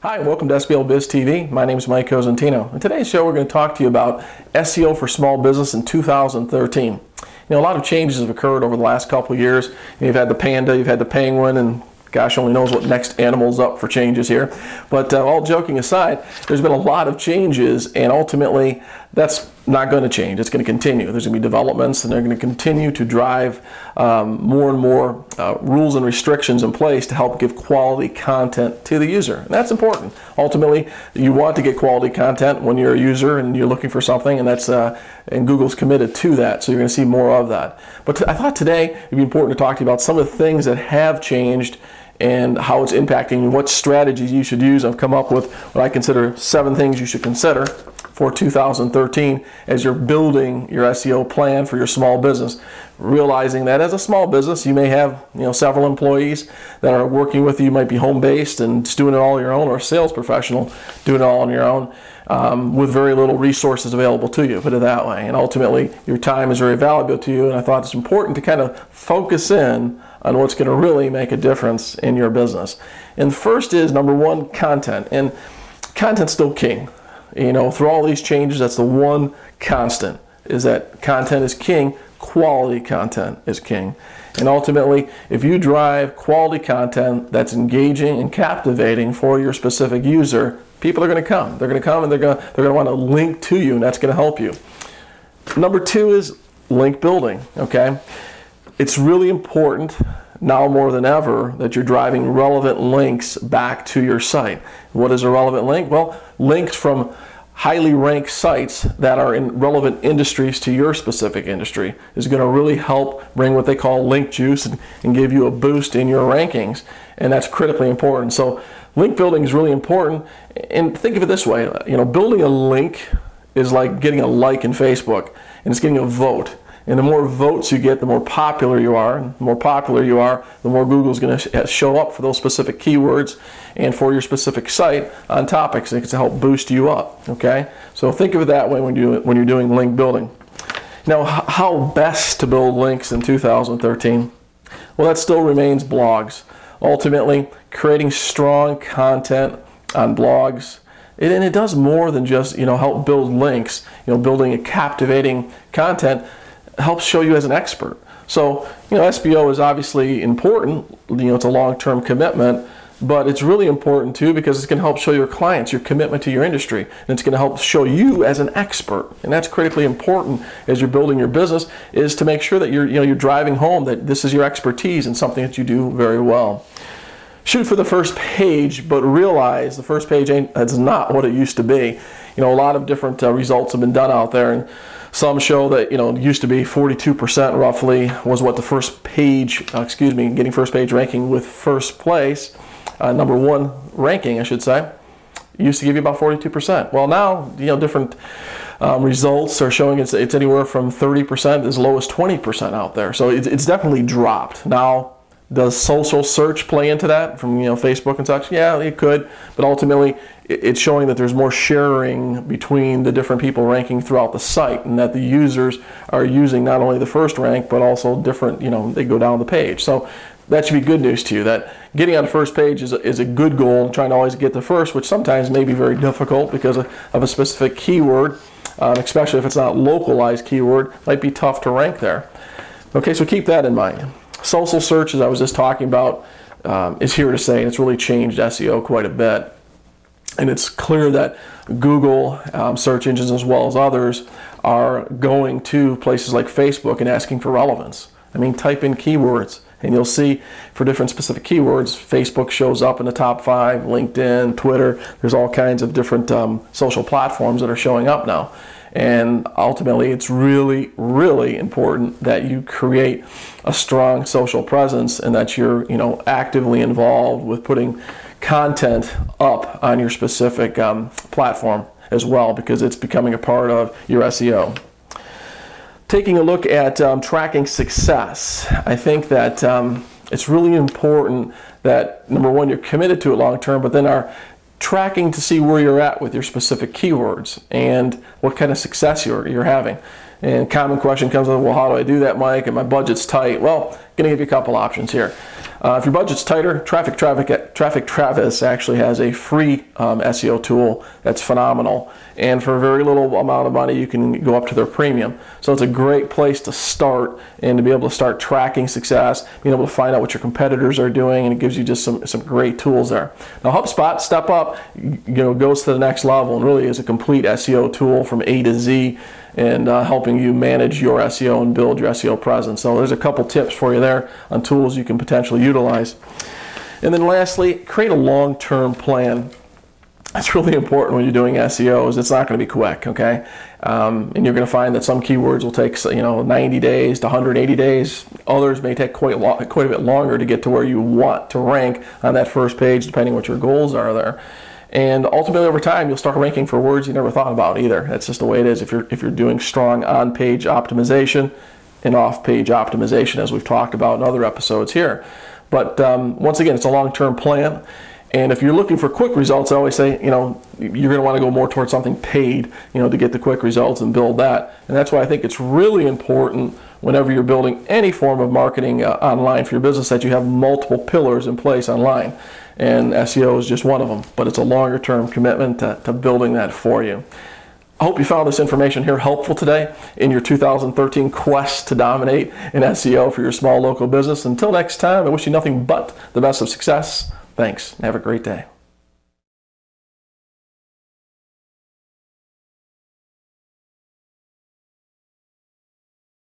Hi, welcome to SBLbiz TV. My name is Mike Cosentino. In today's show, we're going to talk to you about SEO for small business in 2013. You know, a lot of changes have occurred over the last couple of years. You've had the panda, you've had the penguin, and gosh only knows what next animal's up for changes here. But all joking aside, there's been a lot of changes, and ultimately that's not going to change. It's going to continue. There's going to be developments, and they're going to continue to drive more and more rules and restrictions in place to help give quality content to the user. And that's important. Ultimately, you want to get quality content when you're a user and you're looking for something, and that's and Google's committed to that, so you're going to see more of that. But I thought today it'd be important to talk to you about some of the things that have changed and how it's impacting and what strategies you should use. I've come up with what I consider 7 things you should consider for 2013 as you're building your SEO plan for your small business. Realizing that as a small business, you may have several employees that are working with you. You might be home-based and just doing it all on your own, or a sales professional doing it all on your own with very little resources available to you, put it that way. And ultimately, your time is very valuable to you, and I thought it's important to kind of focus in on what's going to really make a difference in your business. And first is, number 1, content. And content's still king. You know, through all these changes, that's the one constant, is that content is king, quality content is king. And ultimately, if you drive quality content that's engaging and captivating for your specific user, people are going to come. They're going to come and they're going to want to link to you, and that's going to help you. Number 2 is link building, okay? It's really important now more than ever that you're driving relevant links back to your site. What is a relevant link? Well, links from highly ranked sites that are in relevant industries to your specific industry is going to really help bring what they call link juice and give you a boost in your rankings, and that's critically important. So link building is really important, and think of it this way, building a link is like getting a like in Facebook, and it's getting a vote. And the more votes you get, the more popular you are. And the more popular you are, the more Google's going to show up for those specific keywords and for your specific site on topics that can help boost you up. Okay, so think of it that way when you're doing link building. Now, how best to build links in 2013? Well, that still remains blogs. Ultimately, creating strong content on blogs. And it does more than just help build links. Building a captivating content helps show you as an expert. So SBO is obviously important. It's a long-term commitment, but it's really important too because it's going to help show your clients your commitment to your industry, and it's going to help show you as an expert. And that's critically important as you're building your business, is to make sure that you're driving home that this is your expertise and something that you do very well. Shoot for the first page, but realize the first page is not what it used to be. A lot of different results have been done out there, and some show that it used to be 42% roughly was what the first page, getting first page ranking with first place, number 1 ranking, I should say, used to give you about 42%. Well, now different results are showing it's anywhere from 30% as low as 20% out there. So it's definitely dropped. Now, does social search play into that from Facebook and such? Yeah, it could, but ultimately it's showing that there's more sharing between the different people ranking throughout the site, and that the users are using not only the first rank but also different, they go down the page. So that should be good news to you, that getting on the first page is a good goal, trying to always get the first, which sometimes may be very difficult because of a specific keyword, especially if it's not localized keyword, might be tough to rank there. Okay, so keep that in mind. Social search, as I was just talking about, is here to stay, and it's really changed SEO quite a bit. And it's clear that Google search engines, as well as others, are going to places like Facebook and asking for relevance. I mean, type in keywords, and you'll see for different specific keywords, Facebook shows up in the top 5, LinkedIn, Twitter. There's all kinds of different social platforms that are showing up now. And ultimately, it's really, really important that you create a strong social presence, and that you're, actively involved with putting content up on your specific platform as well, because it's becoming a part of your SEO. Taking a look at tracking success, I think that it's really important that, number 1, you're committed to it long term, but then are tracking to see where you're at with your specific keywords and what kind of success you're having. And common question comes up, well, how do I do that, Mike? And my budget's tight. Well, going to give you a couple options here. If your budget's tighter, Traffic Travis actually has a free SEO tool that's phenomenal. And for a very little amount of money, you can go up to their premium. So it's a great place to start and to be able to start tracking success, being able to find out what your competitors are doing, and it gives you just some great tools there. Now HubSpot, step up, goes to the next level and really is a complete SEO tool from A to Z, and helping you manage your SEO and build your SEO presence. So there's a couple tips for you there on tools you can potentially utilize. And then lastly, create a long-term plan. That's really important when you're doing SEO. It's not going to be quick, okay? And you're going to find that some keywords will take 90 days to 180 days. Others may take quite a bit longer to get to where you want to rank on that first page, depending what your goals are there. And ultimately, over time, you'll start ranking for words you never thought about either. That's just the way it is if you're doing strong on-page optimization and off-page optimization, as we've talked about in other episodes here. But once again, it's a long-term plan. And if you're looking for quick results, I always say, you're going to want to go more towards something paid, to get the quick results and build that. And that's why I think it's really important whenever you're building any form of marketing online for your business that you have multiple pillars in place online. And SEO is just one of them, but it's a longer term commitment to building that for you. I hope you found this information here helpful today in your 2013 quest to dominate in SEO for your small local business. Until next time, I wish you nothing but the best of success. Thanks. Have a great day.